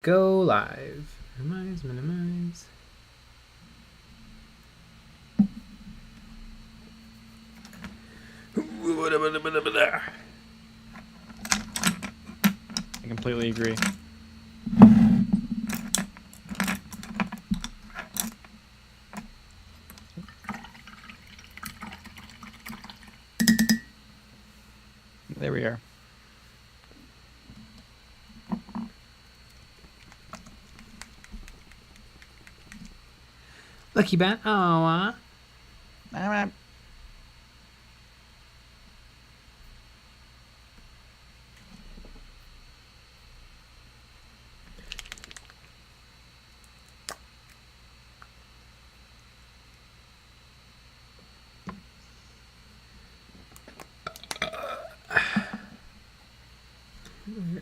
Go live. Minimize. I completely agree. There we are. Lucky bat. Oh, where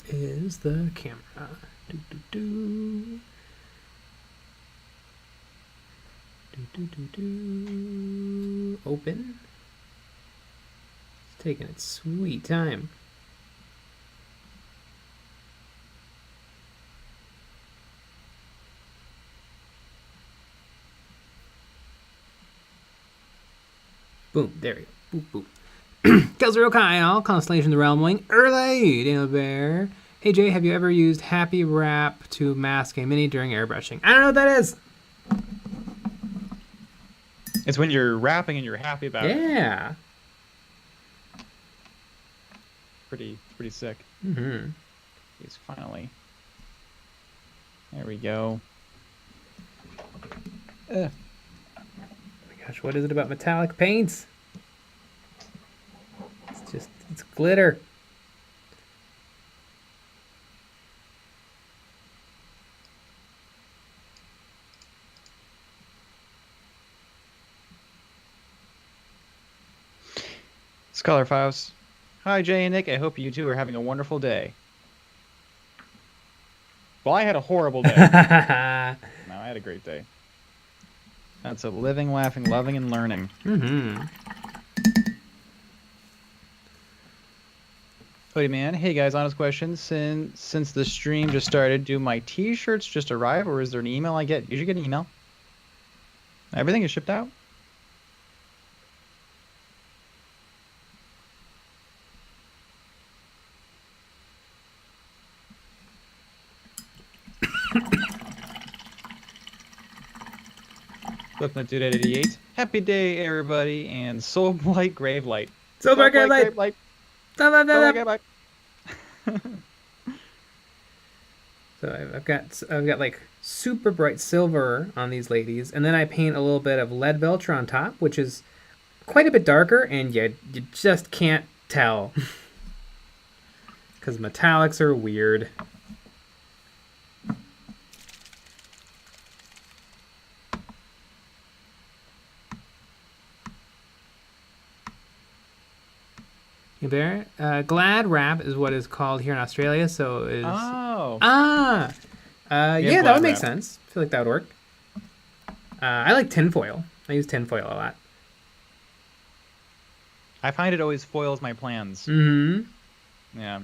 is the camera? Do do do. Do do do do. Open. It's taking its sweet time. Boom. There we go. Boop boop. Kelzero Kyle, Constellation the Realm Wing, Early, Daniel Bear. Hey Jay, have you ever used Happy Wrap to mask a mini during airbrushing? I don't know what that is. It's when you're rapping and you're happy about it. Yeah. Pretty sick. Mm-hmm. He's finally. There we go. Oh my gosh, what is it about metallic paints? It's glitter. Scholar Faust. Hi, Jay and Nick. I hope you two are having a wonderful day. Well, I had a horrible day. No, I had a great day. That's a living, laughing, loving, and learning. Mm-hmm. Hoodie Man. Hey guys, honest question. Since the stream just started, do my t-shirts just arrive or is there an email I get? You should get an email. Everything is shipped out. Flipnut Dude at 88. Happy day, everybody, and Soul Blight Grave Light. Soul Blight Grave Light. So I've got like super bright silver on these ladies, and then I paint a little bit of lead belcher on top, which is quite a bit darker, and you just can't tell because metallics are weird. There, glad wrap is what is called here in Australia. So is yeah, that would make sense. I feel like that would work. I like tinfoil. I use tinfoil a lot. I find it always foils my plans. Mm-hmm. Yeah,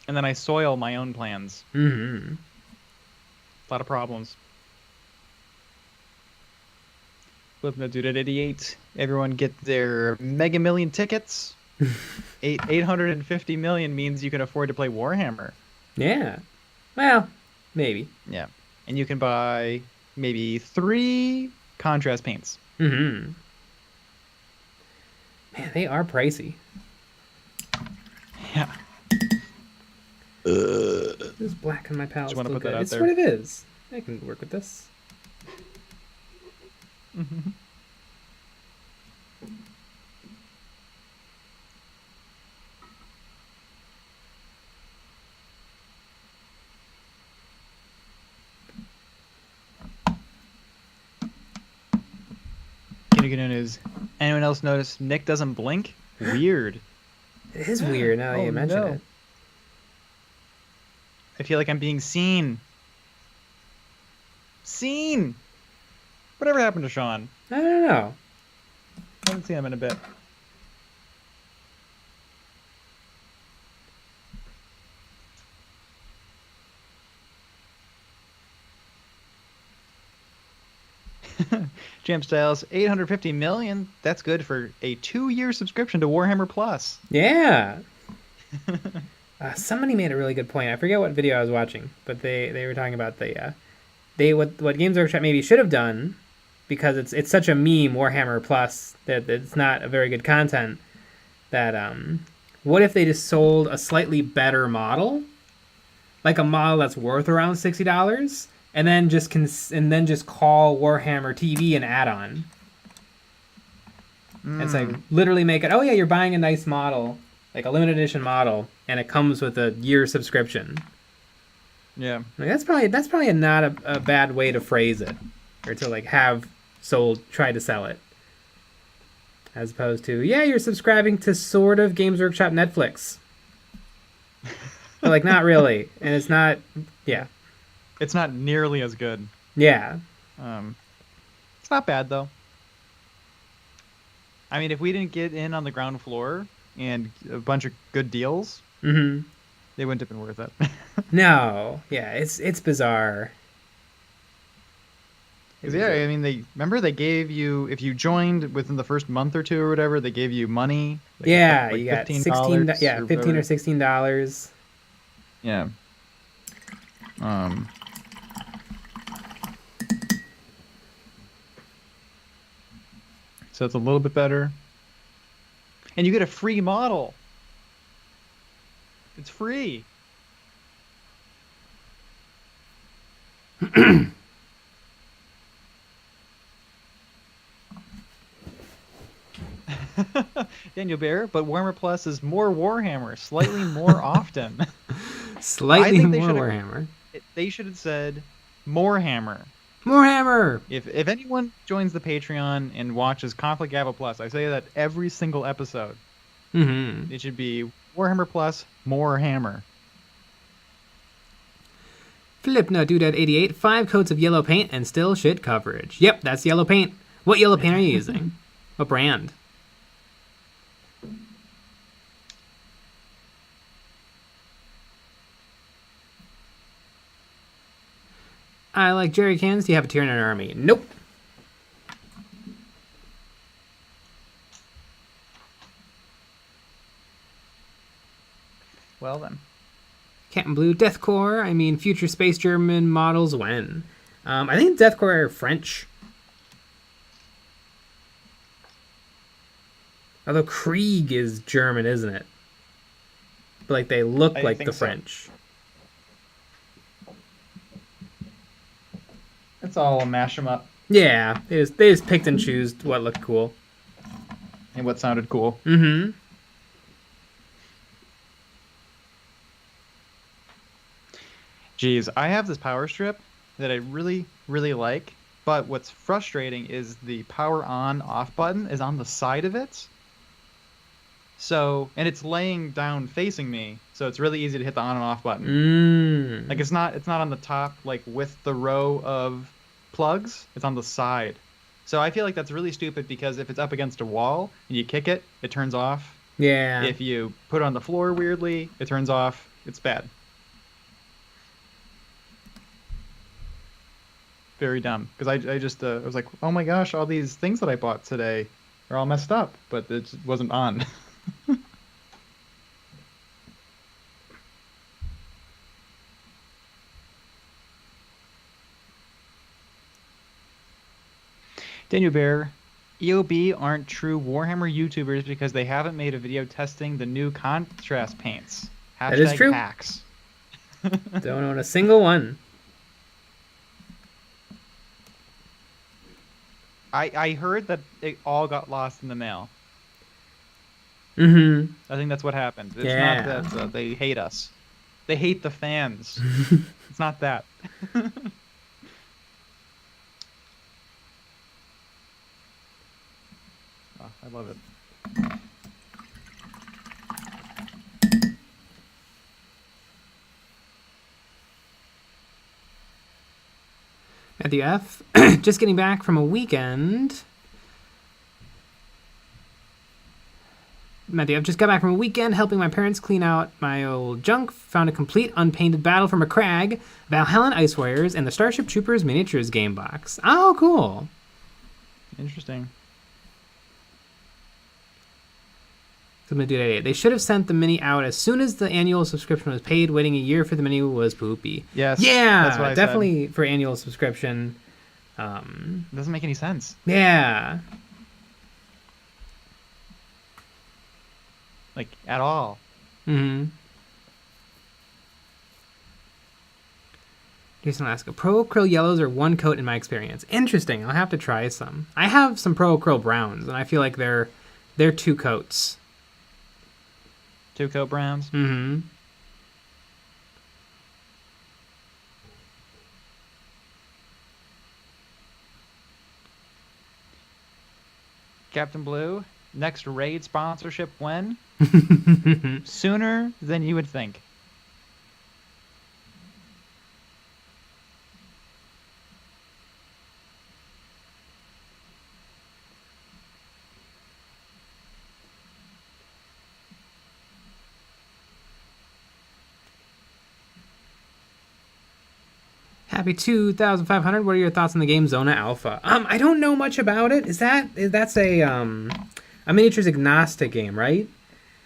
and then I soil my own plans. Mm-hmm. A lot of problems. Flipnut Dude at 88. Everyone get their Mega Million tickets. 850 million means you can afford to play Warhammer. Yeah. Well, maybe. Yeah. And you can buy maybe 3 contrast paints. Mm-hmm. Man, they are pricey. Yeah. This black on my palette. Just want to put that out it's there. what it is. I can work with this. Mm-hmm. Is anyone else notice Nick doesn't blink? Weird. It is weird now that you mention it. I feel like I'm being seen. Seen. Whatever happened to Sean? I don't know. I haven't seen him in a bit. Jam Styles, 850 million. That's good for a 2-year subscription to Warhammer Plus. Yeah. Somebody made a really good point. I forget what video I was watching, but they were talking about what Games Workshop maybe should have done, because it's such a meme, Warhammer Plus, that it's not a very good content, that what if they just sold a slightly better model, like a model that's worth around $60, and then just call Warhammer TV an add-on. It's like literally make it, oh yeah, you're buying a nice model, like a limited edition model, and it comes with a year subscription. Yeah, like, that's probably not a bad way to phrase it, or to like have try to sell it, as opposed to, yeah, you're subscribing to sort of Games Workshop Netflix, but like not really, and it's not. Yeah, it's not nearly as good. Yeah, it's not bad though. I mean, if we didn't get in on the ground floor and a bunch of good deals, they wouldn't have been worth it. No, yeah, it's bizarre. Yeah, I mean, they gave you, if you joined within the first month or two or whatever, they gave you money. Yeah, you got $16. Yeah, $15 or $16. Yeah. So it's a little bit better. And you get a free model. It's free. Daniel Bear, but Warhammer Plus is more Warhammer, slightly more often. Slightly more Warhammer. They should have said more Hammer. More Hammer! If anyone joins the Patreon and watches Conflict Gavel Plus, I say that every single episode. It should be Warhammer Plus, more Hammer. Flipna Doodad 88, 5 coats of yellow paint and still shit coverage. Yep, that's yellow paint. What yellow paint are you using? What brand? I like jerry cans. Do you have a tier in an army? Nope. Well then. Captain Blue, Deathcore. I mean, future space German models when? I think Deathcore are French. Although Krieg is German, isn't it? But like they look like the French. It's all mash them up. Yeah, they just picked and chose what looked cool. And what sounded cool. Geez, I have this power strip that I really, really like, but what's frustrating is the power on off button is on the side of it. So, and it's laying down facing me, so it's really easy to hit the on and off button. Like it's not on the top, like with the row of plugs, it's on the side. So I feel like that's really stupid, because if it's up against a wall and you kick it, it turns off. Yeah. If you put it on the floor weirdly, it turns off. It's bad. Very dumb, because I just I was like, oh my gosh, all these things that I bought today are all messed up, but it just wasn't on. Daniel Bear, EOB aren't true Warhammer YouTubers because they haven't made a video testing the new contrast paints. That is true. Hacks. Don't own a single one. I heard that it all got lost in the mail. I think that's what happened. It's not that they hate us. They hate the fans. It's not that. Oh, I love it. Matthew F. Just getting back from a weekend. Matthew, I've just got back from a weekend helping my parents clean out my old junk. Found a complete unpainted Battle from a Crag, Valhallan Ice Warriors, and the Starship Troopers Miniatures game box. Oh, cool. Interesting. They should have sent the mini out as soon as the annual subscription was paid. Waiting a year for the mini was poopy. Yes. Yeah, that's what I definitely said. For annual subscription. It doesn't make any sense. Yeah. Like, at all. Mm-hmm. Jason Alaska. Pro Krill yellows are one coat in my experience. Interesting. I'll have to try some. I have some Pro Krill browns, and I feel like they're 2 coats. 2 coat browns? Mm-hmm. Captain Blue, next raid sponsorship when? Sooner than you would think. Happy 2,500. What are your thoughts on the game Zona Alpha? I don't know much about it. That's a miniatures agnostic game, right?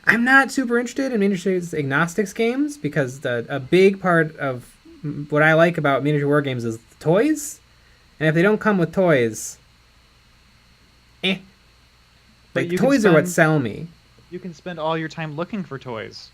I'm not super interested in miniatures agnostics games because a big part of what I like about miniature war games is the toys, and if they don't come with toys, Like toys are what sell me. You can spend all your time looking for toys.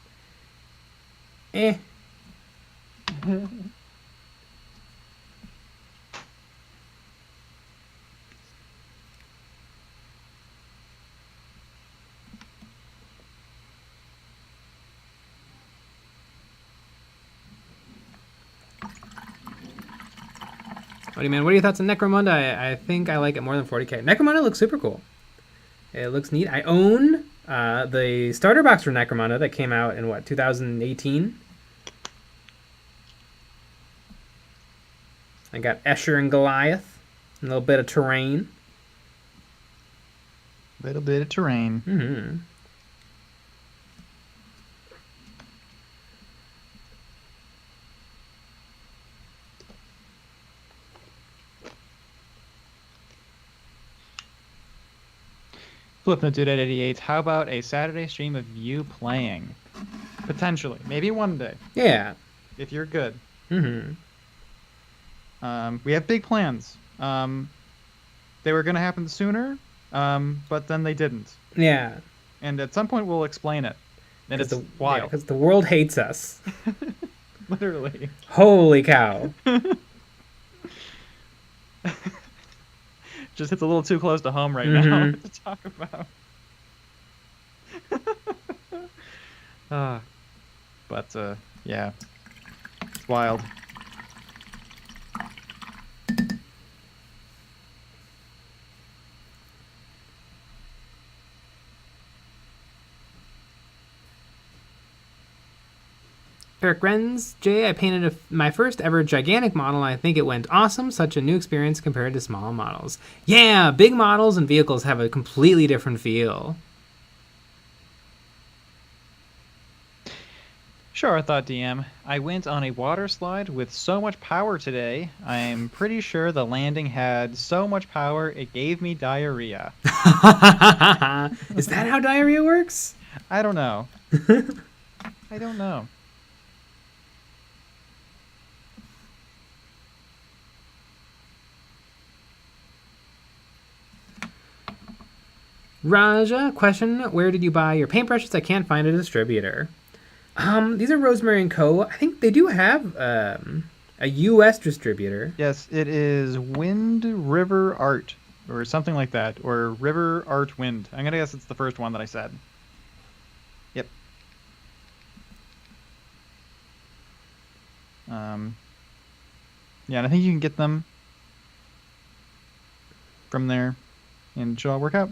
What do you mean? What are your thoughts on Necromunda? I think I like it more than 40k. Necromunda looks super cool. It looks neat. I own the starter box for Necromunda that came out in, 2018? I got Escher and Goliath. A little bit of terrain. Little bit of terrain. Mm-hmm. Flipnote Dude at 88. How about a Saturday stream of you playing? Potentially. Maybe one day. Yeah. If you're good. Mm-hmm. We have big plans. They were going to happen sooner, but then they didn't. Yeah. And at some point we'll explain it. And it's wild. Because the world hates us. Literally. Holy cow. Just hits a little too close to home right now to talk about. But yeah, it's wild. Eric Renz, Jay, I painted my first ever gigantic model. I think it went awesome. Such a new experience compared to small models. Yeah, big models and vehicles have a completely different feel. Sure, thought DM. I went on a water slide with so much power today. I'm pretty sure the landing had so much power it gave me diarrhea. Is that how diarrhea works? I don't know. I don't know. Raja, question, where did you buy your paintbrushes? I can't find a distributor. These are Rosemary & Co. I think they do have a U.S. distributor. Yes, it is Wind River Art, or something like that, or River Art Wind. I'm going to guess it's the first one that I said. Yep. Yeah, and I think you can get them from there, and it should all work out.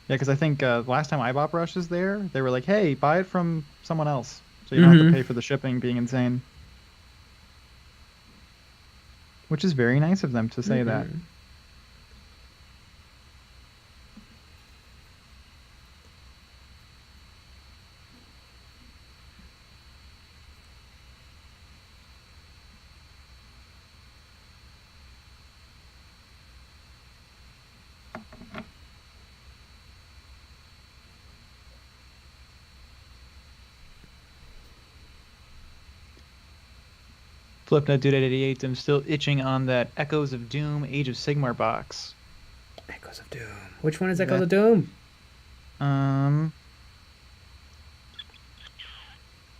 Yeah, because I think last time I bought brushes there, they were like, hey, buy it from someone else. So you don't have to pay for the shipping being insane. Which is very nice of them to say that. Flipnote Dude at 88. I'm still itching on that Echoes of Doom Age of Sigmar box. Echoes of Doom. Which one is Echoes of Doom?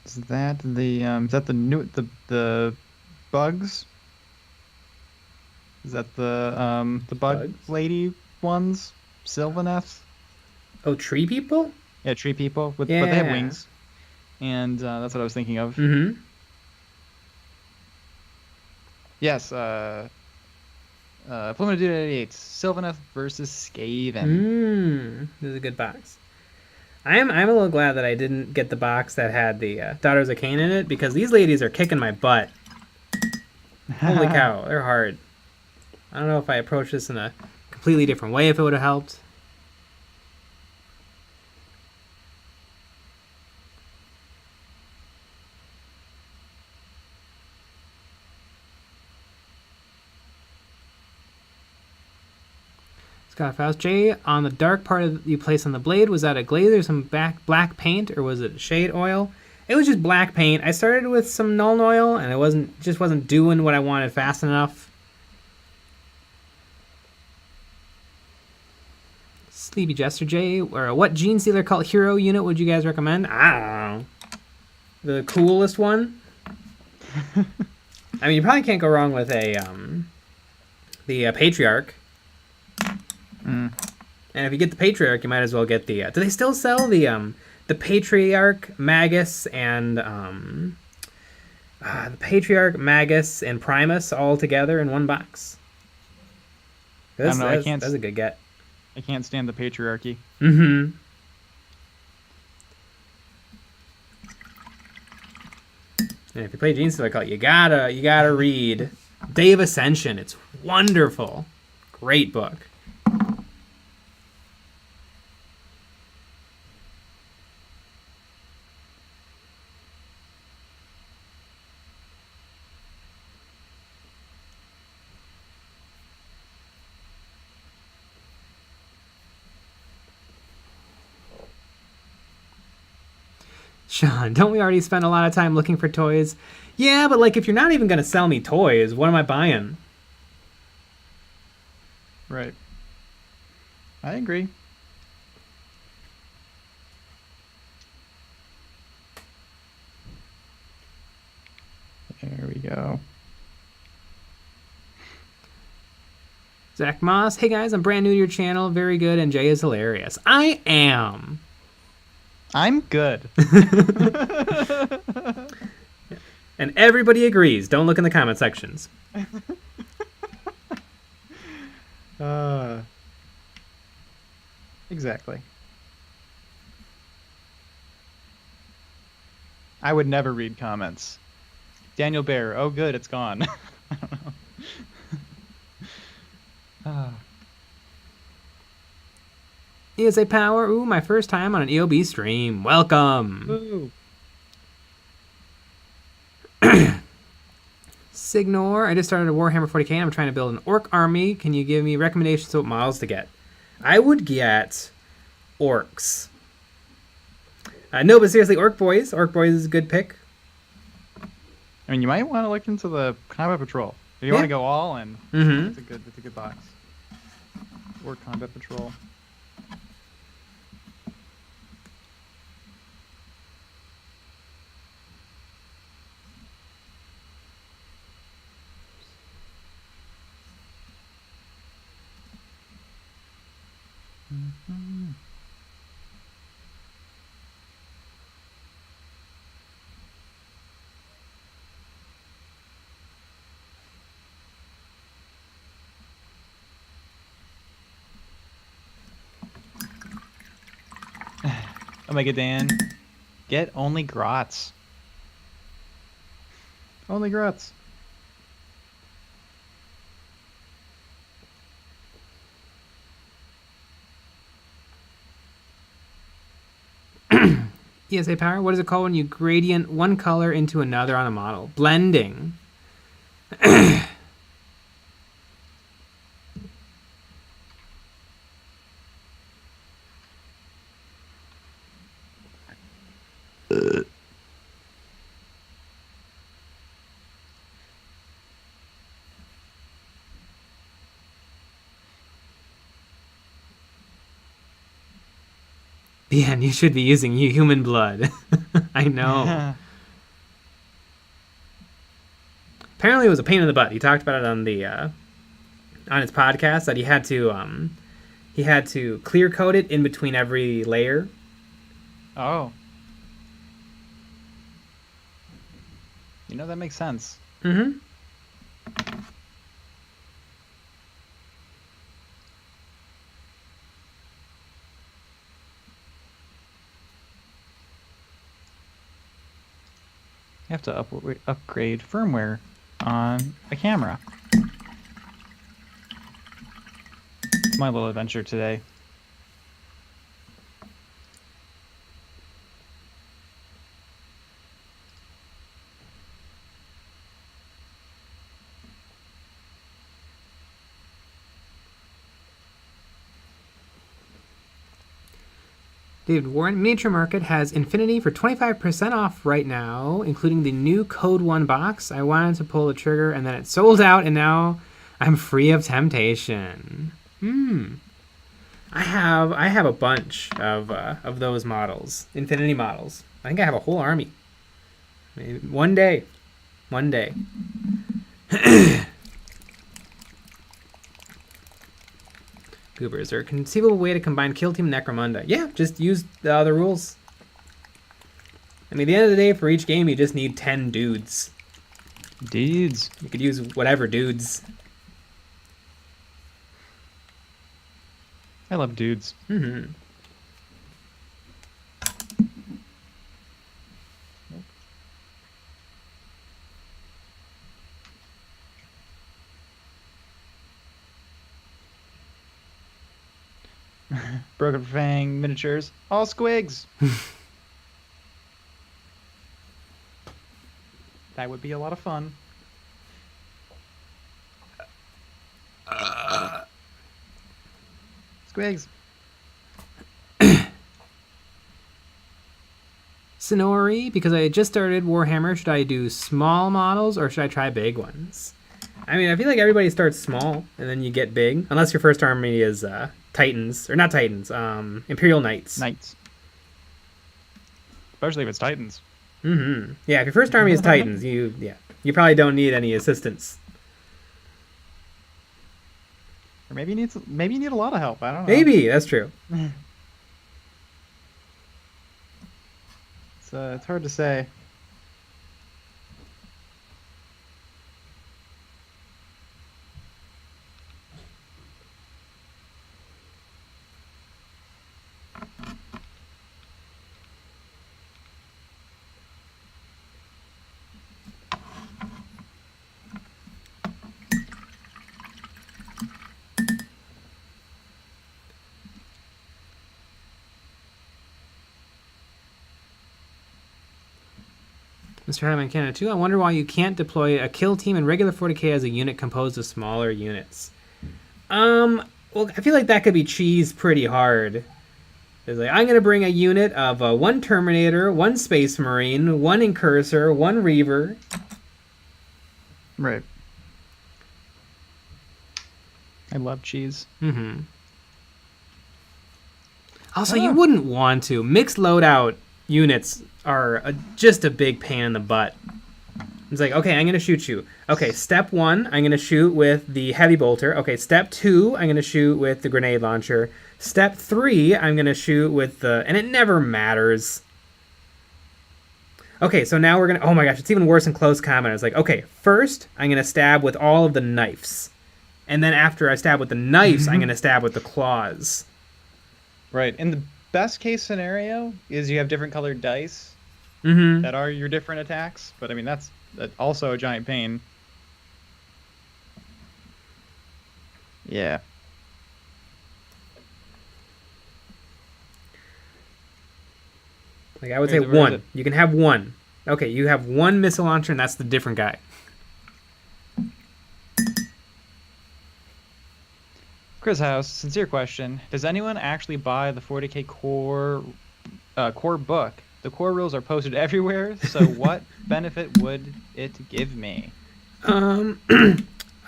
Is that the new the bugs? Is that the bug lady ones? Sylvaneth? Oh, tree people? Yeah, tree people but they have wings. And that's what I was thinking of. Mm-hmm. Yes, Plymouth Dude 88, Sylvaneth versus Skaven. This is a good box. I'm a little glad that I didn't get the box that had the Daughters of Cain in it, because these ladies are kicking my butt. Holy cow, they're hard. I don't know if I approached this in a completely different way if it would have helped. Scott Faust J, on the dark part of you place on the blade, was that a glaze or some black paint, or was it shade oil? It was just black paint. I started with some Nuln Oil, and it wasn't doing what I wanted fast enough. Sleepy Jester J, or what Gene Stealer Cult hero unit would you guys recommend? I don't know. The coolest one? I mean, you probably can't go wrong with the Patriarch. And if you get the Patriarch, you might as well get the... do they still sell the Patriarch, Magus, and... the Patriarch, Magus, and Primus all together in one box? That's a good get. I can't stand the Patriarchy. Mm-hmm. And if you play Gene Stealer Cult, you gotta read Day of Ascension. It's wonderful. Great book. Sean, don't we already spend a lot of time looking for toys? Yeah, but like if you're not even going to sell me toys, what am I buying? Right. I agree. There we go. Zach Moss, hey guys, I'm brand new to your channel. Very good, and Jay is hilarious. I am. I'm good. And everybody agrees. Don't look in the comment sections. Exactly. I would never read comments. Daniel Bear, oh good, it's gone. I don't know. ESA Power, ooh, my first time on an EOB stream. Welcome. Signor, I just started a Warhammer 40k and I'm trying to build an orc army. Can you give me recommendations of what models to get? I would get orcs. No, but seriously, Orc Boys. Orc Boys is a good pick. I mean, you might want to look into the Combat Patrol. If you want to go all in, it's a good box. Or Combat Patrol. Omega Dan, get only grots. Only grots. ESA Power, what is it called when you gradient one color into another on a model? Blending. Yeah, and you should be using human blood. I know. Apparently, it was a pain in the butt. He talked about it on his podcast that he had to clear coat it in between every layer. Oh. That makes sense. Mm-hmm. You have to upgrade firmware on a camera. It's my little adventure today. Dude, Warren Miniature Market has Infinity for 25% off right now, including the new Code 1 box. I wanted to pull the trigger, and then it sold out, and now I'm free of temptation. I have a bunch of those models, Infinity models. I think I have a whole army. Maybe one day. Goober, is there a conceivable way to combine Kill Team and Necromunda? Yeah, just use the other rules. I mean, at the end of the day, for each game, you just need 10 dudes. Dudes. You could use whatever dudes. I love dudes. Mm-hmm. Broken Fang miniatures. All squigs. That would be a lot of fun. Squigs. Sonori, because I just started Warhammer, should I do small models or should I try big ones? I mean, I feel like everybody starts small and then you get big, unless your first army is Titans, or not Titans, Imperial Knights. Knights. Especially if it's Titans. Mm-hmm. Yeah, if your first army is Titans, you probably don't need any assistance. Or maybe you need a lot of help. I don't know. Maybe, that's true. It's hard to say. Mr. Hadman Canada 2, I wonder why you can't deploy a kill team in regular 40k as a unit composed of smaller units. Well, I feel like that could be cheesed pretty hard. It's like, I'm going to bring a unit of one Terminator, one Space Marine, one Incursor, one Reaver. Right. I love cheese. Mm-hmm. Also, you wouldn't want to. Mixed loadout units are just a big pain in the butt. It's like, okay, I'm going to shoot you. Okay, step 1, I'm going to shoot with the heavy bolter. Okay, step 2, I'm going to shoot with the grenade launcher. Step 3, I'm going to shoot with the... And it never matters. Okay, so now we're going to... Oh my gosh, it's even worse in close combat. It's like, okay, first, I'm going to stab with all of the knives. And then after I stab with the knives, I'm going to stab with the claws. Right. And the best case scenario is you have different colored dice that are your different attacks. But I mean, that's also a giant pain. Yeah. Like I would say one. You can have one. Okay, you have one missile launcher, and that's the different guy. Chris House, sincere question. Does anyone actually buy the 40k core book? The core rules are posted everywhere, so what benefit would it give me? A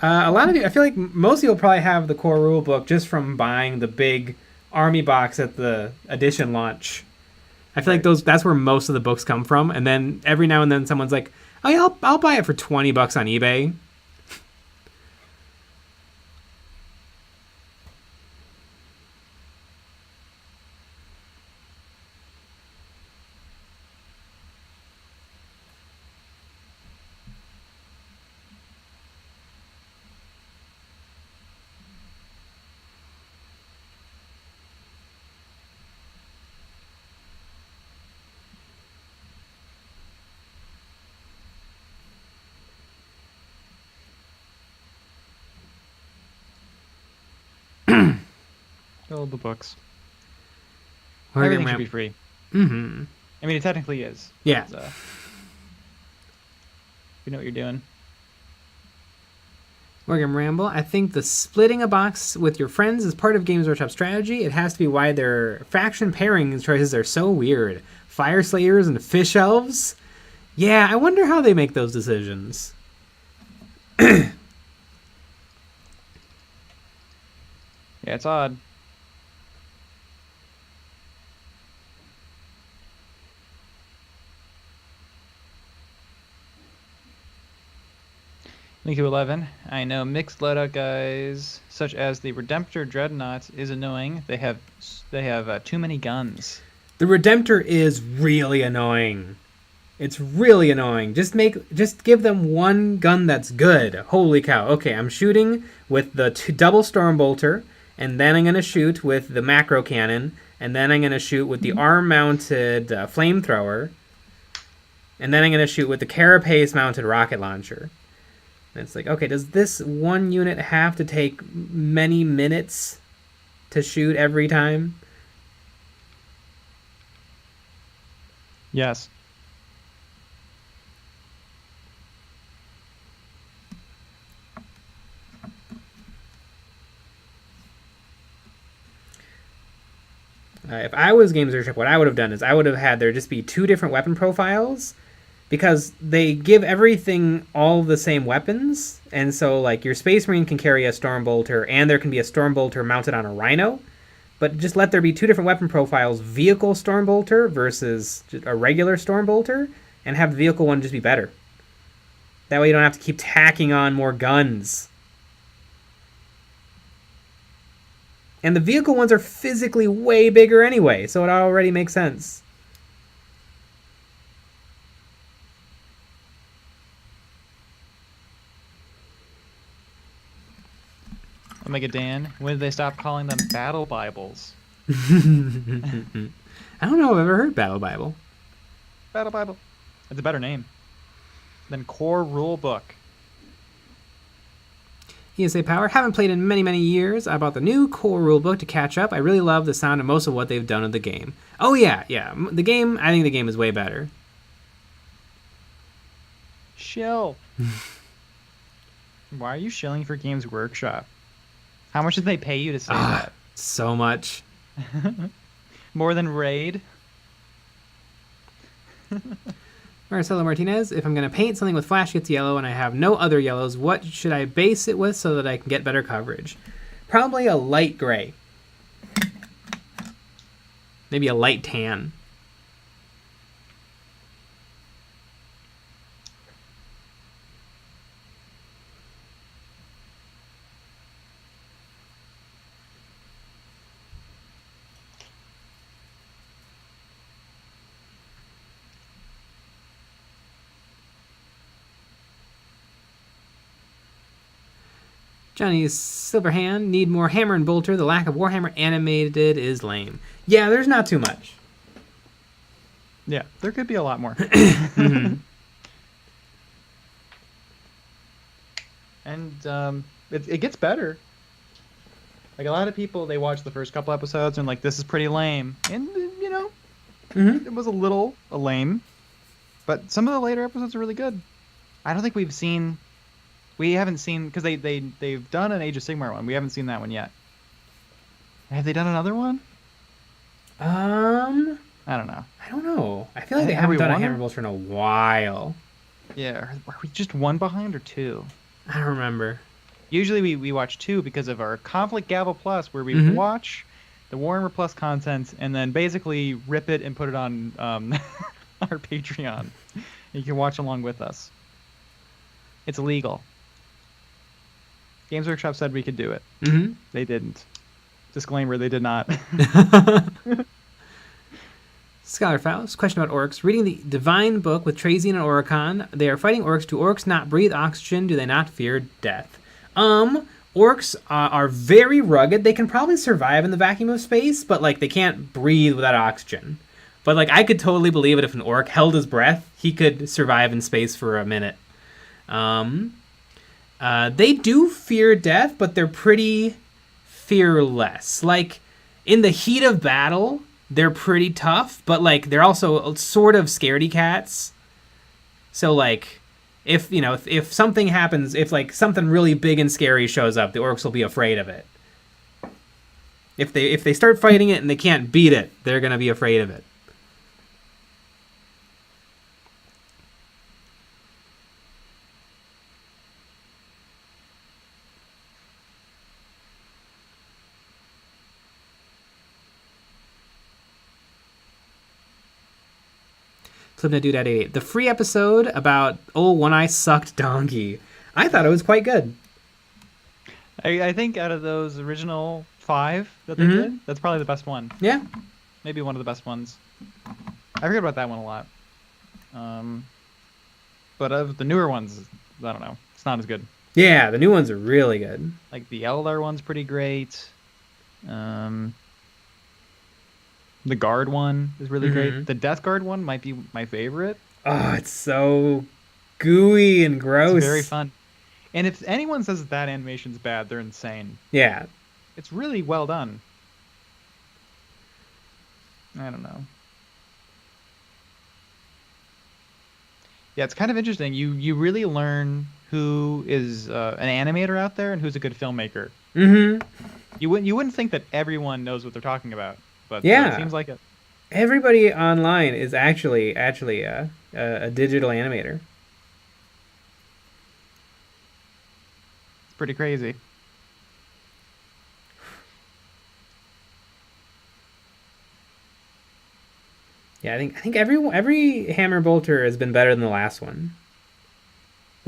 lot of you, I feel like most of you will probably have the core rule book just from buying the big army box at the edition launch. I feel like that's where most of the books come from, and then every now and then someone's like, "Oh yeah, I'll buy it for $20 on eBay." All the books. Morgan Everything should be free. Mm-hmm. I mean, it technically is. Yeah. But, you know what you're doing. Morgan Ramble, I think the splitting a box with your friends is part of Games Workshop strategy. It has to be why their faction pairing choices are so weird. Fire Slayers and Fish Elves? Yeah, I wonder how they make those decisions. Yeah, it's odd. Link to 11. I know mixed loadout guys, such as the Redemptor Dreadnought, is annoying. They have too many guns. The Redemptor is really annoying. It's really annoying. Just give them one gun that's good. Holy cow. Okay, I'm shooting with the double Stormbolter, and then I'm going to shoot with the macro cannon, and then I'm going to shoot with the arm-mounted flamethrower, and then I'm going to shoot with the carapace-mounted rocket launcher. And it's like, okay, does this one unit have to take many minutes to shoot every time? Yes. If I was Games Workshop, what I would have done is I would have had there just be 2 different weapon profiles, because they give everything all the same weapons, and so like your Space Marine can carry a Stormbolter, and there can be a Stormbolter mounted on a Rhino, but just let there be 2 different weapon profiles, vehicle Stormbolter versus a regular Stormbolter, and have the vehicle one just be better. That way you don't have to keep tacking on more guns. And the vehicle ones are physically way bigger anyway, so it already makes sense. Omega Dan, when did they stop calling them battle Bibles? I don't know if I've ever heard Battle Bible. Battle Bible. That's a better name than Core Rulebook. ESA Power, haven't played in many, many years. I bought the new Core Rulebook to catch up. I really love the sound of most of what they've done with the game. Oh yeah. The game, I think the game is way better. Shill. Why are you shilling for Games Workshop? How much did they pay you to say that? So much. More than Raid? Marcelo Martinez, if I'm going to paint something with Flash gets yellow and I have no other yellows, what should I base it with so that I can get better coverage? Probably a light gray. Maybe a light tan. Johnny's Silverhand, need more Hammer and Bolter. The lack of Warhammer animated is lame. Yeah, there's not too much. Yeah, there could be a lot more. Mm-hmm. And it gets better. Like, a lot of people, they watch the first couple episodes and like, this is pretty lame. And, you know, it was a little lame. But some of the later episodes are really good. I don't think we haven't seen, because they've done an Age of Sigmar one. We haven't seen that one yet. Have they done another one? I don't know. I don't know. I feel like they haven't done a Hammer Bolter in a while. Yeah, are we just 1 behind or 2? I don't remember. Usually we watch 2 because of our Conflict Gavel Plus, where we watch the Warhammer Plus content, and then basically rip it and put it on our Patreon. You can watch along with us. It's illegal. Games Workshop said we could do it. Mm-hmm. They didn't. Disclaimer, they did not. Scholar Faust, question about orcs. Reading the Divine Book with Trazian and Oricon, they are fighting orcs. Do orcs not breathe oxygen? Do they not fear death? Orcs are very rugged. They can probably survive in the vacuum of space, but like they can't breathe without oxygen. But like I could totally believe it if an orc held his breath, he could survive in space for a minute. They do fear death, but they're pretty fearless. Like, in the heat of battle, they're pretty tough, but, like, they're also sort of scaredy cats. So, like, if something happens, if, like, something really big and scary shows up, the orcs will be afraid of it. If they start fighting it and they can't beat it, they're going to be afraid of it. Dude, the free episode about One Eye Sucked Donkey. I thought it was quite good. I think out of those original 5 that they did, that's probably the best one. Yeah. Maybe one of the best ones. I forget about that one a lot. But of the newer ones, I don't know. It's not as good. Yeah, the new ones are really good. Like the Eldar one's pretty great. The Guard one is really great. The Death Guard one might be my favorite. Oh, it's so gooey and gross. It's very fun. And if anyone says that animation's bad, they're insane. Yeah. It's really well done. I don't know. Yeah, it's kind of interesting. You really learn who is an animator out there and who's a good filmmaker. Mm-hmm. You wouldn't think that everyone knows what they're talking about. But yeah, it seems like it. Everybody online is actually a digital animator. It's pretty crazy. Yeah, I think every Hammer Bolter has been better than the last one.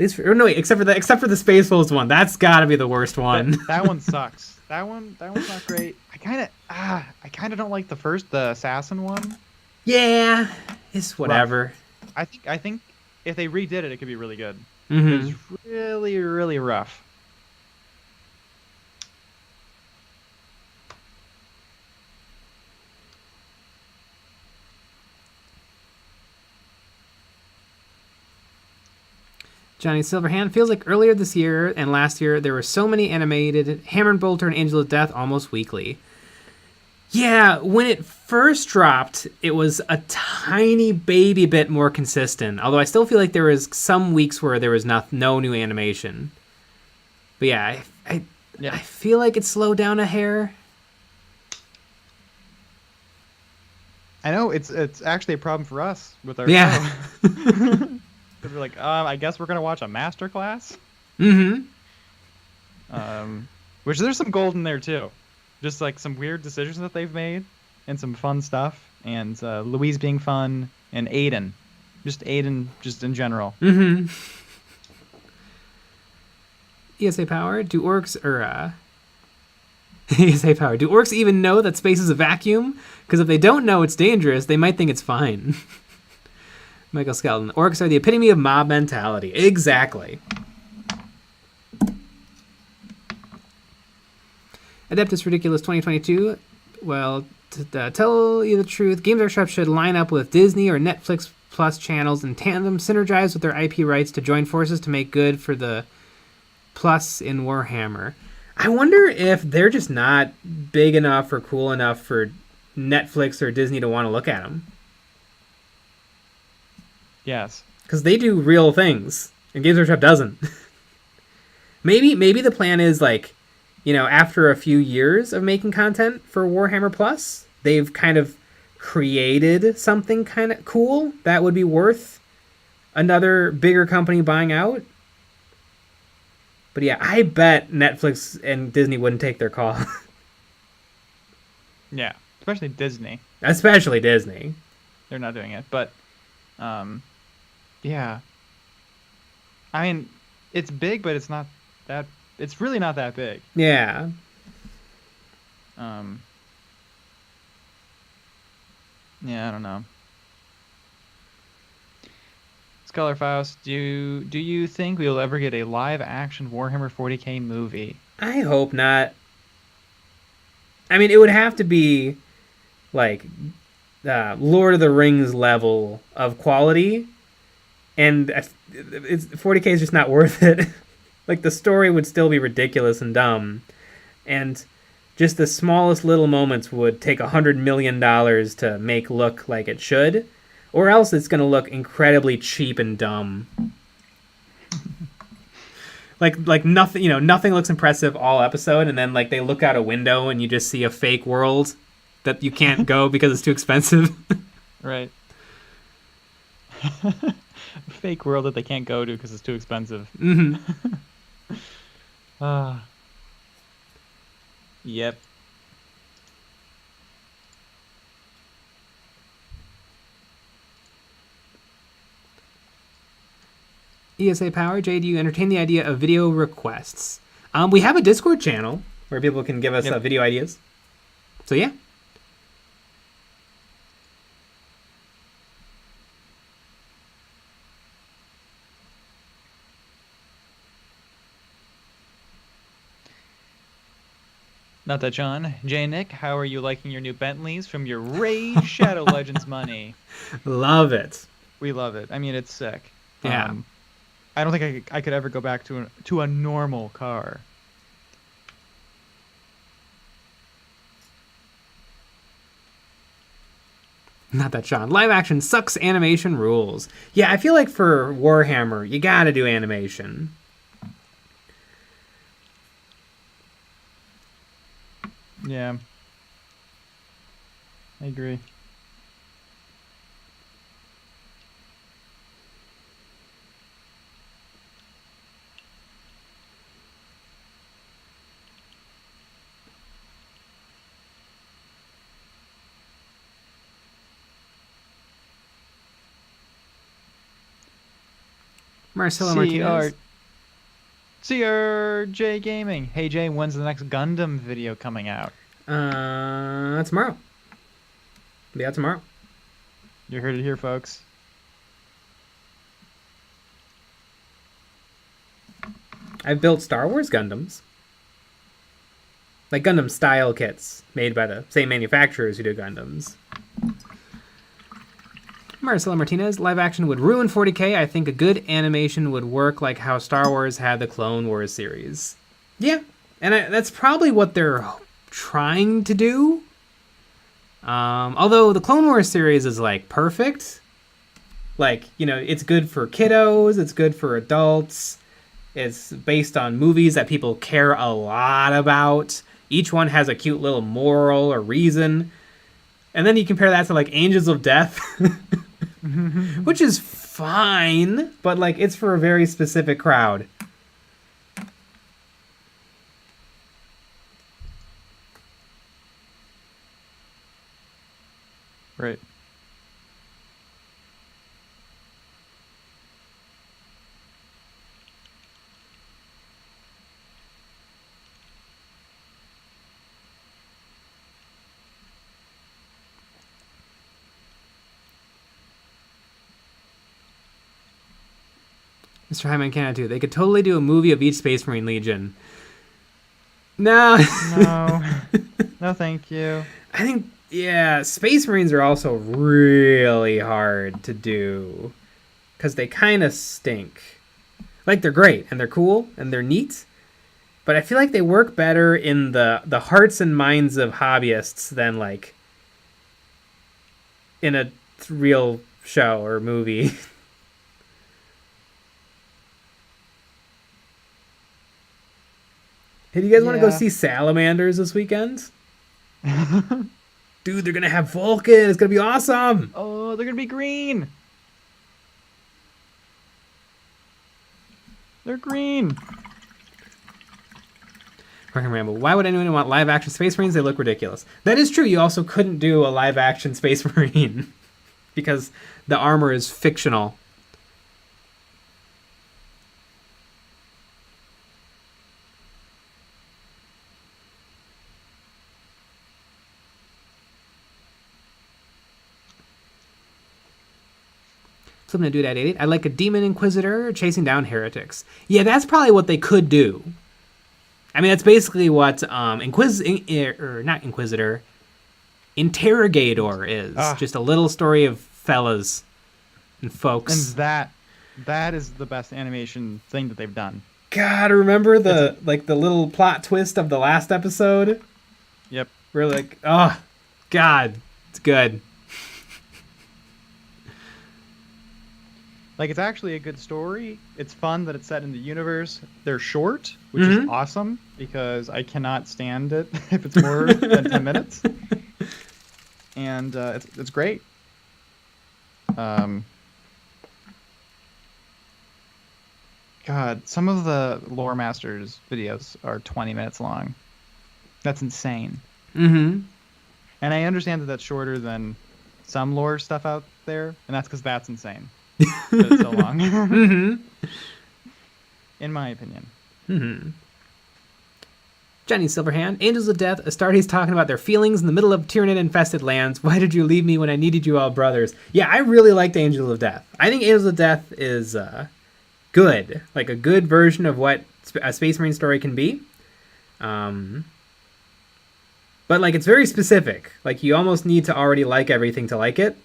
At least except for the Space Wolves one. That's got to be the worst one. That one sucks. That one's not great. I kind of don't like the assassin one. Yeah, it's whatever. Rough. I think if they redid it, it could be really good. Mm-hmm. It was really, really rough. Johnny Silverhand, feels like earlier this year and last year there were so many animated Hammer and Bolter and Angel of Death almost weekly. Yeah, when it first dropped, it was a tiny baby bit more consistent. Although I still feel like there was some weeks where there was no new animation. But yeah, I feel like it slowed down a hair. I know it's actually a problem for us with our show. Because we're like, I guess we're gonna watch a masterclass. Mm-hmm. Which there's some gold in there too, just like some weird decisions that they've made, and some fun stuff, and Louise being fun, and Aiden, just in general. Mm-hmm. ESA Power, do orcs even know that space is a vacuum? Because if they don't know it's dangerous, they might think it's fine. Michael Skelton. Orcs are the epitome of mob mentality. Exactly. Adeptus Ridiculous 2022. Well, to tell you the truth, Games Workshop should line up with Disney or Netflix Plus channels in tandem, synergize with their IP rights to join forces to make good for the Plus in Warhammer. I wonder if they're just not big enough or cool enough for Netflix or Disney to want to look at them. Yes. Because they do real things, and Games Workshop doesn't. maybe the plan is, like, after a few years of making content for Warhammer Plus, they've kind of created something kind of cool that would be worth another bigger company buying out. But yeah, I bet Netflix and Disney wouldn't take their call. Yeah, especially Disney. Especially Disney. They're not doing it, but yeah. I mean, it's big, but it's not that. It's really not that big. Yeah. Yeah, I don't know. Scholar Faust, do you think we'll ever get a live action Warhammer 40K movie? I hope not. I mean, it would have to be like Lord of the Rings level of quality, and 40K is just not worth it. Like, the story would still be ridiculous and dumb, and just the smallest little moments would take $100 million to make look like it should, or else it's going to look incredibly cheap and dumb. like nothing, nothing looks impressive all episode, and then like they look out a window and you just see a fake world that you can't go because it's too expensive. Right. Fake world that they can't go to because it's too expensive. Mm-hmm. Yep. ESA Power, Jay, do you entertain the idea of video requests? We have a Discord channel where people can give us video ideas. So yeah. Not that, John. Jay Nick, how are you liking your new Bentleys from your Rage Shadow Legends money? Love it. We love it. I mean, it's sick. Yeah. I don't think I could ever go back to a normal car. Not that, Sean. Live action sucks, animation rules. Yeah, I feel like for Warhammer, you gotta do animation. Yeah. I agree. Marcelo Martinez. CRJ Gaming. Hey Jay, when's the next Gundam video coming out? Tomorrow. Yeah, tomorrow. You heard it here, folks. I've built Star Wars Gundams. Like Gundam style kits made by the same manufacturers who do Gundams. Marcelo Martinez, live action would ruin 40K. I think a good animation would work like how Star Wars had the Clone Wars series. Yeah, and that's probably what they're trying to do. Although the Clone Wars series is like perfect. Like, it's good for kiddos, it's good for adults. It's based on movies that people care a lot about. Each one has a cute little moral or reason. And then you compare that to like Angels of Death, which is fine, but like it's for a very specific crowd. Right. Mr. Hyman cannot do. They could totally do a movie of each Space Marine Legion. No. No, thank you. I think, Space Marines are also really hard to do because they kind of stink. Like, they're great and they're cool and they're neat, but I feel like they work better in the hearts and minds of hobbyists than like in a real show or movie. Hey, do you guys want to go see Salamanders this weekend? Dude, they're going to have Vulcan. It's going to be awesome. Oh, they're going to be green. They're green. Ramble. Why would anyone want live action Space Marines? They look ridiculous. That is true. You also couldn't do a live action Space Marine because the armor is fictional. Something to do that 88. I like a demon inquisitor chasing down heretics. Yeah, that's probably what they could do. I mean, that's basically what not inquisitor, interrogator is. Just a little story of fellas and folks. And that is the best animation thing that they've done. God, remember the little plot twist of the last episode? Yep. We're like, oh, God, it's good. Like, it's actually a good story. It's fun that it's set in the universe. They're short, which is awesome, because I cannot stand it if it's more than 10 minutes. And it's great. God, some of the Lore Masters videos are 20 minutes long. That's insane. Mm-hmm. And I understand that that's shorter than some lore stuff out there, and that's because that's insane. But it's so long. In my opinion. Jenny Silverhand, Angels of Death, Astartes talking about their feelings in the middle of Tyranid-infested lands. Why did you leave me when I needed you all, brothers? Yeah, I really liked Angels of Death. I think Angels of Death is good. Like a good version of what a Space Marine story can be. But like it's very specific. Like you almost need to already like everything to like it.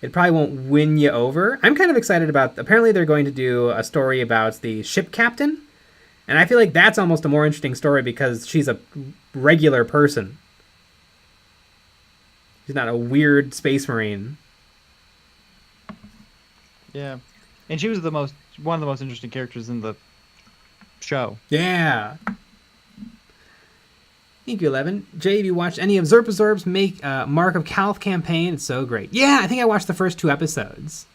It probably won't win you over. I'm kind of excited about... Apparently they're going to do a story about the ship captain. And I feel like that's almost a more interesting story because she's a regular person. She's not a weird Space Marine. Yeah. And she was one of the most interesting characters in the show. Yeah. Thank you, 11. Jay, have you watched any of Zerpazorb's Mark of Calth campaign? It's so great. Yeah, I think I watched the first 2 episodes.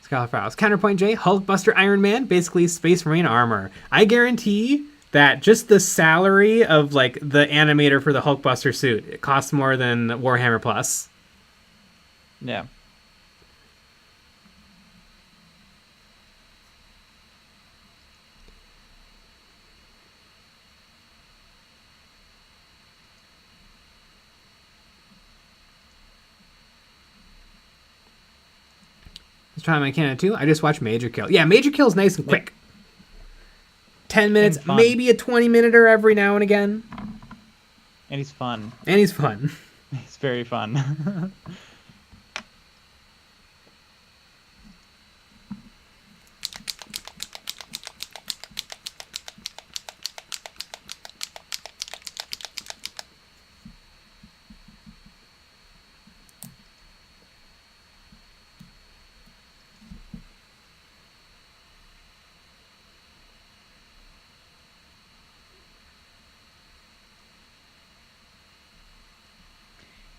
Scholar Files. Counterpoint J, Hulkbuster Iron Man, basically Space Marine armor. I guarantee that just the salary of like the animator for the Hulkbuster suit, it costs more than Warhammer Plus. Yeah. Let's try my Canada too. I just watched Major Kill. Yeah, Major Kill is nice and quick. 10 minutes, maybe a 20-minute every now and again. And he's fun. He's very fun.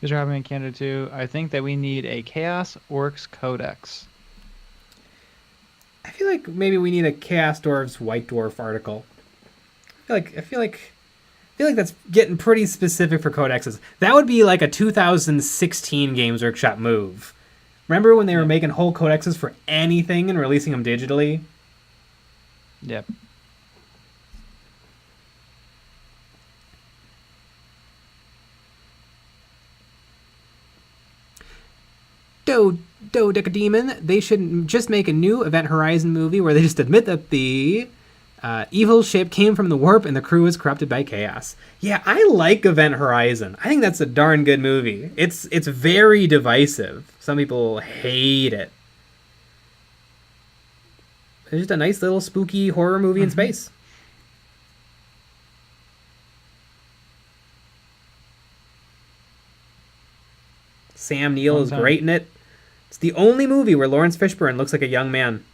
Is happening in Canada too. I think that we need a Chaos Orcs Codex. I feel like maybe we need a Chaos Dwarves White Dwarf article. I feel like that's getting pretty specific for codexes. That would be like a 2016 Games Workshop move. Remember when they were making whole codexes for anything and releasing them digitally? Yep. Dodecademon, they should just make a new Event Horizon movie where they just admit that the evil ship came from the warp and the crew is corrupted by chaos. Yeah, I like Event Horizon. I think that's a darn good movie. It's very divisive. Some people hate it. It's just a nice little spooky horror movie in space. Sam Neill is great in it. It's the only movie where Lawrence Fishburne looks like a young man.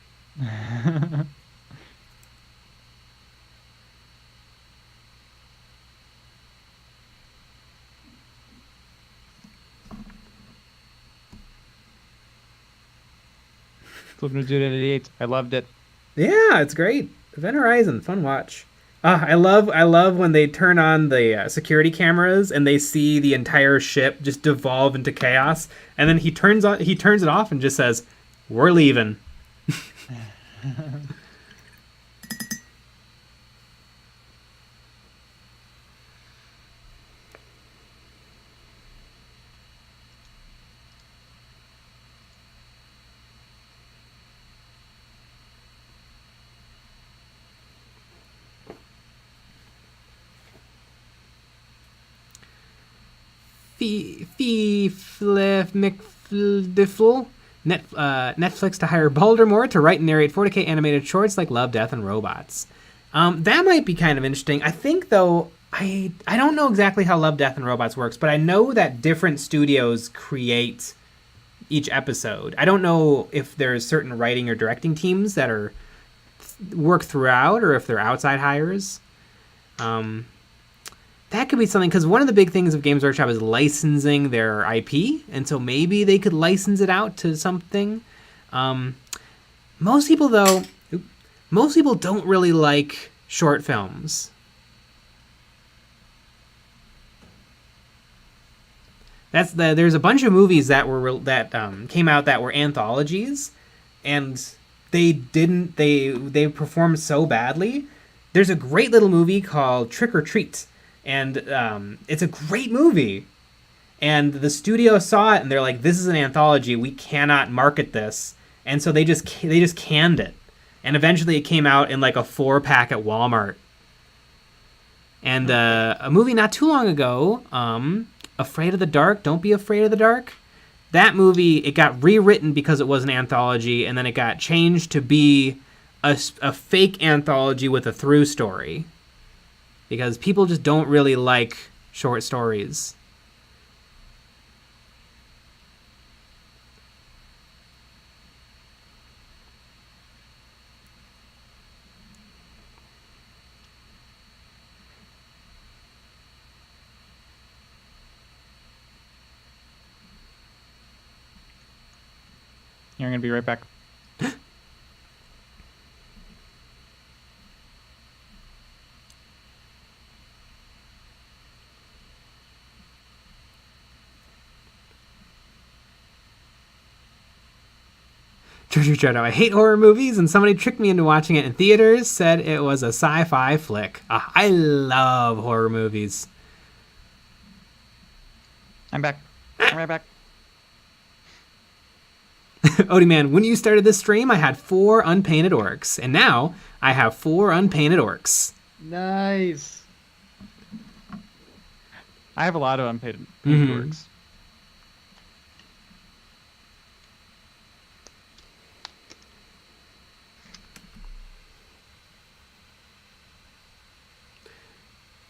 Flipping to 88. I loved it. Yeah, it's great. Event Horizon, fun watch. I love when they turn on the security cameras and they see the entire ship just devolve into chaos, and then he turns it off and just says, "We're leaving." Netflix to hire Baldermore to write and narrate 40K animated shorts like Love, Death, and Robots. That might be kind of interesting. I think, though, I don't know exactly how Love, Death, and Robots works, but I know that different studios create each episode. I don't know if there's certain writing or directing teams that are work throughout or if they're outside hires. That could be something, because one of the big things of Games Workshop is licensing their IP, and so maybe they could license it out to something. Most people don't really like short films. There's a bunch of movies that came out that were anthologies, and they performed so badly. There's a great little movie called Trick or Treat. And it's a great movie. And the studio saw it, and they're like, "This is an anthology. We cannot market this." And so they just canned it. And eventually it came out in like a 4-pack at Walmart. And a movie not too long ago, Afraid of the Dark, Don't Be Afraid of the Dark. That movie, it got rewritten because it was an anthology, and then it got changed to be a fake anthology with a through story. Because people just don't really like short stories. You're going to be right back. I hate horror movies, and somebody tricked me into watching it in theaters, said it was a sci-fi flick. I love horror movies. I'm back. I'm right back. Odie man, when you started this stream, I had 4 unpainted orcs, and now I have 4 unpainted orcs. Nice. I have a lot of unpainted orcs.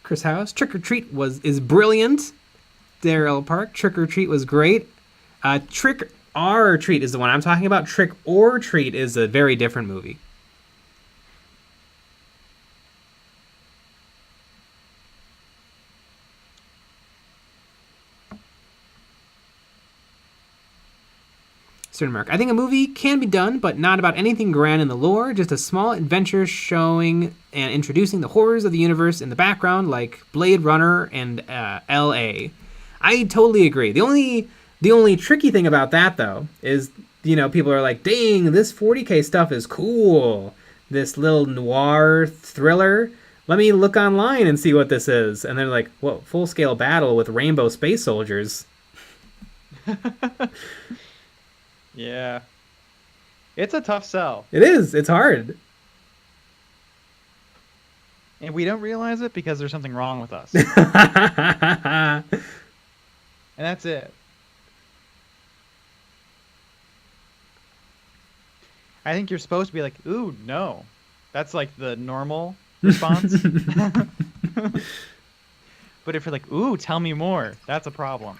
Chris House, Trick or Treat is brilliant. Daryl Park, Trick or Treat was great. Trick or Treat is the one I'm talking about. Trick or Treat is a very different movie. Mark. I think a movie can be done, but not about anything grand in the lore, just a small adventure showing and introducing the horrors of the universe in the background, like Blade Runner and L.A. I totally agree. The only tricky thing about that, though, is, people are like, dang, this 40K stuff is cool. This little noir thriller. Let me look online and see what this is. And they're like, whoa, full-scale battle with rainbow space soldiers. Yeah. It's a tough sell. It is. It's hard. And we don't realize it because there's something wrong with us. And that's it. I think you're supposed to be like, ooh, no. That's like the normal response. But if you're like, ooh, tell me more, that's a problem.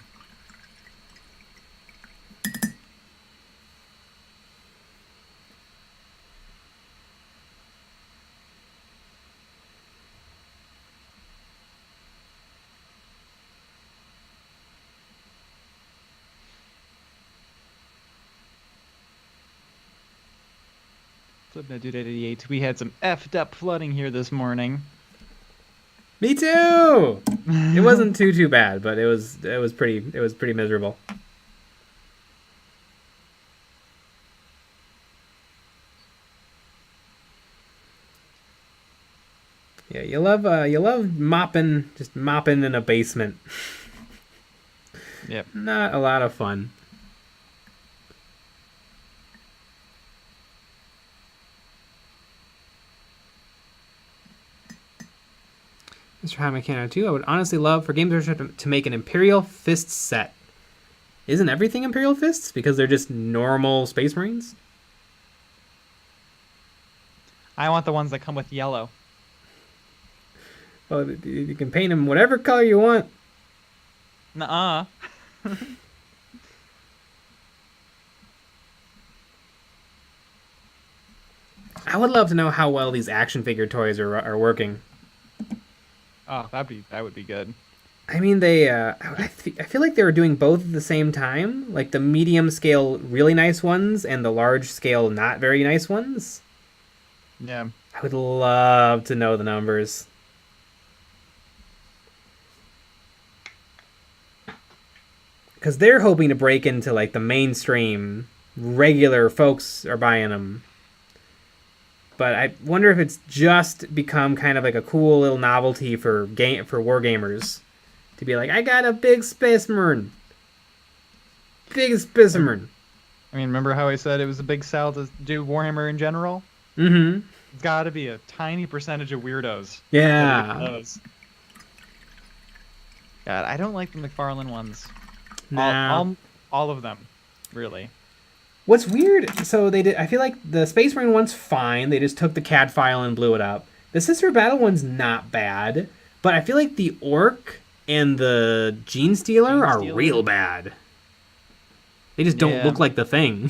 Dude88, we had some effed up flooding here this morning. Me too. It wasn't too bad, but it was pretty miserable. Yeah, you love mopping in a basement. Yep. Not a lot of fun. Mr. High Mechanic 2, I would honestly love for Games Workshop to make an Imperial Fist set. Isn't everything Imperial Fists because they're just normal Space Marines? I want the ones that come with yellow. Well, you can paint them whatever color you want. Nuh-uh. I would love to know how well these action figure toys are working. Oh, that would be good. I mean, I feel like they were doing both at the same time, like the medium scale really nice ones and the large scale not very nice ones. Yeah. I would love to know the numbers. Because they're hoping to break into like the mainstream. Regular folks are buying them. But I wonder if it's just become kind of like a cool little novelty for wargamers. To be like, I got a big Space Marine. Big Space Marine. I mean, remember how I said it was a big sell to do Warhammer in general? Mm-hmm. It's got to be a tiny percentage of weirdos. Yeah. God, I don't like the McFarlane ones. No. All of them, really. What's weird, so they did. I feel like the Space Marine one's fine. They just took the CAD file and blew it up. The Sister Battle one's not bad, but I feel like the Orc and the Gene Stealer are real bad. They just don't look like the thing.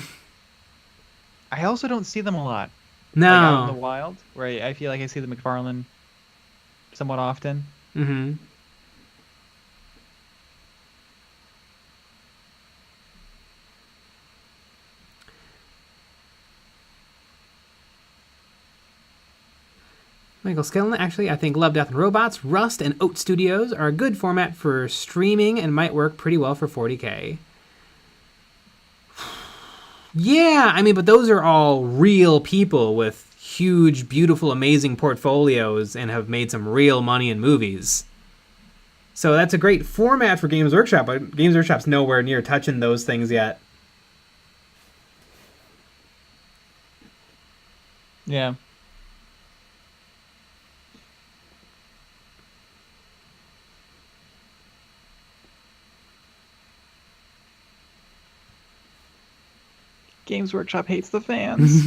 I also don't see them a lot. No. Like out in the wild, where I feel like I see the McFarlane somewhat often. Mm-hmm. Michael Skellin, actually, I think Love, Death, and Robots, Rust, and Oat Studios are a good format for streaming and might work pretty well for 40K. Yeah, I mean, but those are all real people with huge, beautiful, amazing portfolios and have made some real money in movies. So that's a great format for Games Workshop, but Games Workshop's nowhere near touching those things yet. Yeah. Games Workshop hates the fans.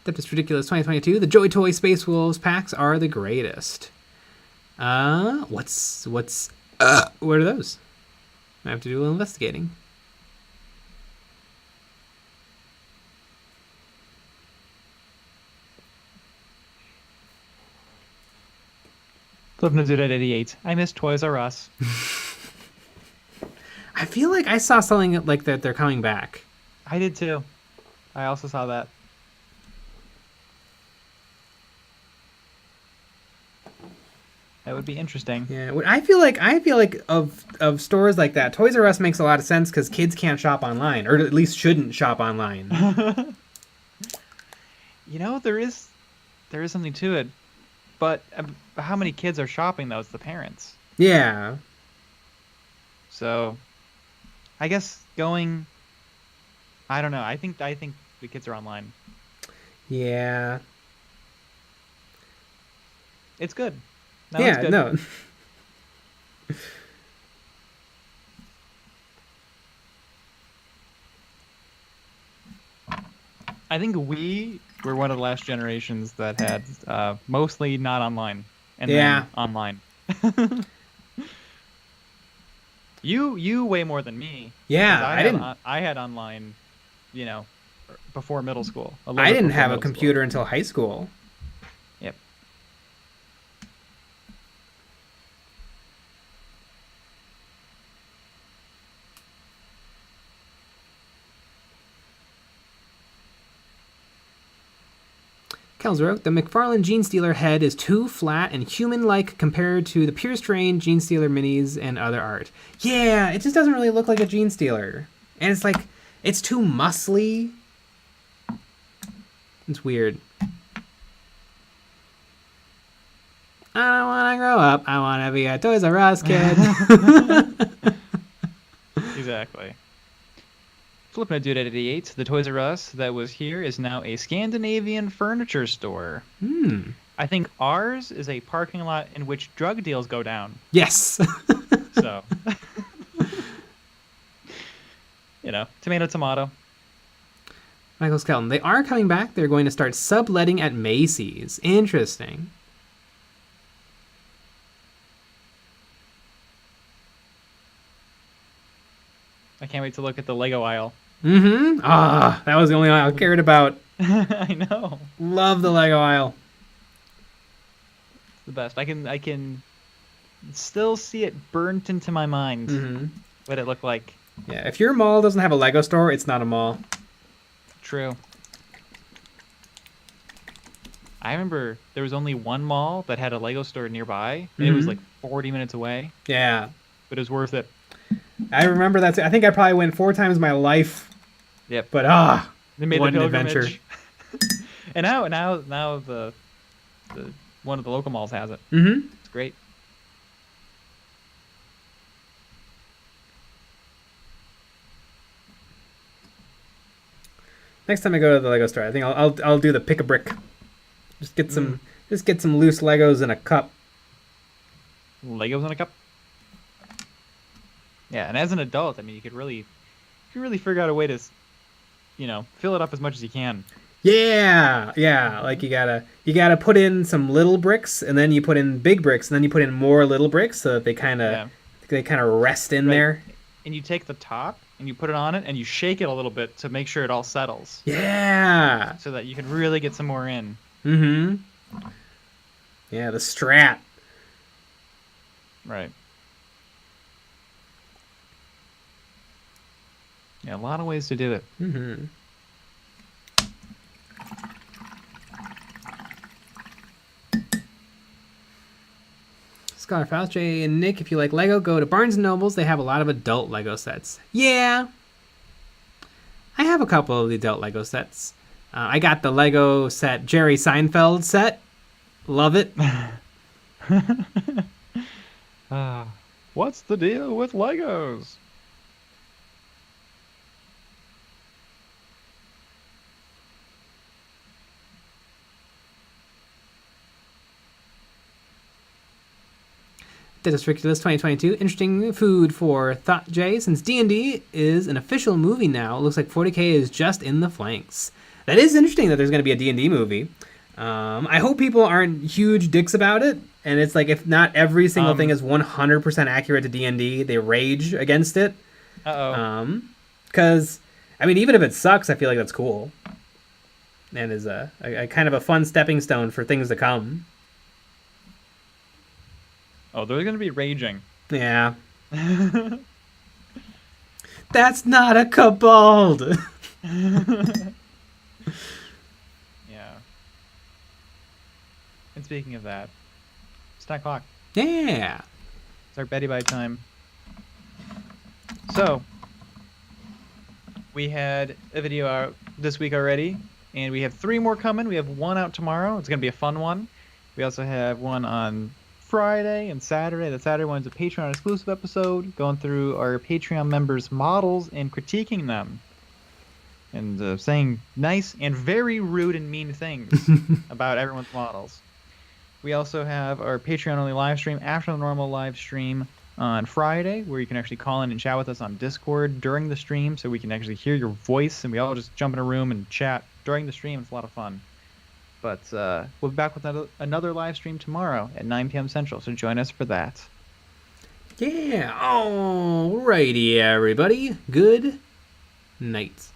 That's ridiculous. 2022. The Joy Toy Space Wolves packs are the greatest. What are those? I have to do a little investigating. Living to do at 88. I miss Toys R Us. I feel like I saw something like that they're coming back. I did too. I also saw that. That would be interesting. Yeah, I feel like of stores like that, Toys R Us makes a lot of sense because kids can't shop online, or at least shouldn't shop online. You know, there is something to it, but how many kids are shopping though? It's the parents. Yeah. So, I guess going. I don't know. I think the kids are online. Yeah. It's good. No, yeah. it's good. No. I think we were one of the last generations that had mostly not online and then online. You way more than me. Yeah, I had online, you know, before middle school. I didn't have a computer until high school. Yep. Kelsroke, the McFarlane Gene Stealer head is too flat and human-like compared to the Pierce Train Gene Stealer minis and other art. Yeah, it just doesn't really look like a Gene Stealer. And it's like, it's too muscly. It's weird. I don't want to grow up. I want to be a Toys R Us kid. Exactly. Flipping a dude at 88, the Toys R Us that was here is now a Scandinavian furniture store. I think ours is a parking lot in which drug deals go down. Yes. So, you know, tomato, tomato. Michael Skelton, they are coming back. They're going to start subletting at Macy's. Interesting. I can't wait to look at the Lego aisle. That was the only aisle I cared about. I know. Love the Lego aisle. It's the best. I can still see it burnt into my mind. What it looked like. Yeah, if your mall doesn't have a Lego store, it's not a mall. True. I remember there was only one mall that had a Lego store nearby, and it was like 40 minutes away. Yeah. But it was worth it. I remember that. I think I probably went 4 times in my life. Yep. But they made what the an adventure. And now the one of the local malls has it. It's great. Next time I go to the Lego store, I think I'll do the pick a brick. Just get some loose Legos in a cup. Legos in a cup. Yeah, and as an adult, I mean, you could really figure out a way to, you know, fill it up as much as you can. Yeah. Like you gotta put in some little bricks, and then you put in big bricks, and then you put in more little bricks, so that they kind of rest in there. And you take the top and you put it on it, and you shake it a little bit to make sure it all settles. Yeah. So that you can really get some more in. Yeah, the Strat. Right. Yeah, a lot of ways to do it. Scholar Faust, Jay, and Nick, if you like Lego, go to Barnes & Nobles. They have a lot of adult Lego sets. Yeah. I have a couple of the adult Lego sets. I got the Lego set, Jerry Seinfeld set. Love it. What's the deal with Legos? Dennis Ridiculous 2022. Interesting food for thought, Jay. Since D&D is an official movie now, it looks like 40K is just in the flanks. That is interesting that there's going to be a D&D movie. I hope people aren't huge dicks about it. And it's like, if not every single thing is 100% accurate to D&D, they rage against it. Because, I mean, even if it sucks, I feel like that's cool. And is a kind of a fun stepping stone for things to come. Oh, they're going to be raging. Yeah. That's not a kobold! Yeah. And speaking of that, it's 9 o'clock. Yeah. It's our Betty Bye time. So, we had a video out this week already, and we have 3 more coming. We have 1 out tomorrow. It's going to be a fun one. We also have 1 on Friday and Saturday. The Saturday one's a Patreon exclusive episode, going through our Patreon members' models and critiquing them, and saying nice and very rude and mean things about everyone's models. We also have our Patreon only live stream after the normal live stream on Friday, where you can actually call in and chat with us on Discord during the stream, so we can actually hear your voice, and we all just jump in a room and chat during the stream. It's a lot of fun. But we'll be back with another live stream tomorrow at 9 p.m. Central, so join us for that. Yeah, alrighty, everybody. Good night.